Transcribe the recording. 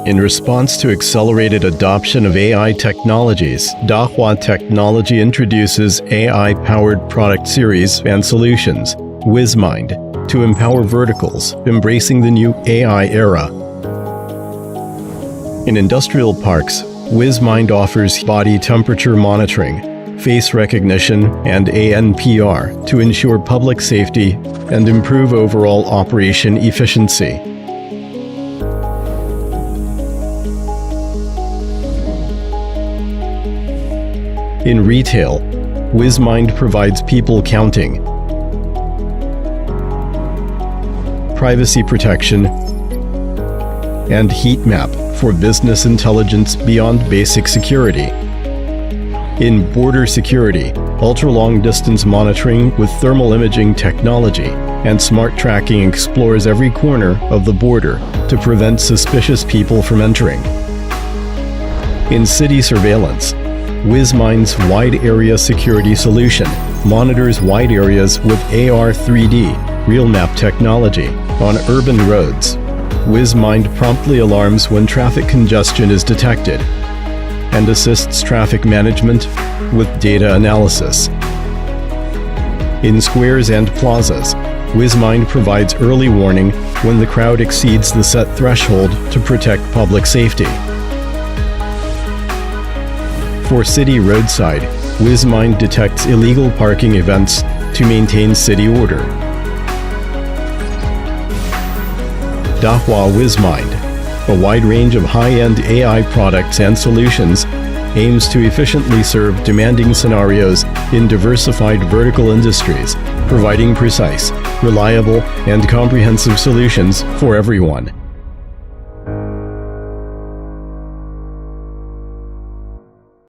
In response to accelerated adoption of AI technologies, Dahua Technology introduces AI-powered product series and solutions, WizMind, to empower verticals, embracing the new AI era. In industrial parks, WizMind offers body temperature monitoring, face recognition, and ANPR to ensure public safety and improve overall operation efficiency. In retail, WizMind provides people counting, privacy protection, and heat map for business intelligence beyond basic security. In border security, ultra-long distance monitoring with thermal imaging technology and smart tracking explores every corner of the border to prevent suspicious people from entering. In city surveillance, WizMind's Wide Area Security Solution monitors wide areas with AR 3D real map technology on urban roads. WizMind promptly alarms when traffic congestion is detected and assists traffic management with data analysis. In squares and plazas, WizMind provides early warning when the crowd exceeds the set threshold to protect public safety. For city roadside, WizMind detects illegal parking events to maintain city order. Dahua WizMind, a wide range of high-end AI products and solutions, aims to efficiently serve demanding scenarios in diversified vertical industries, providing precise, reliable, and comprehensive solutions for everyone.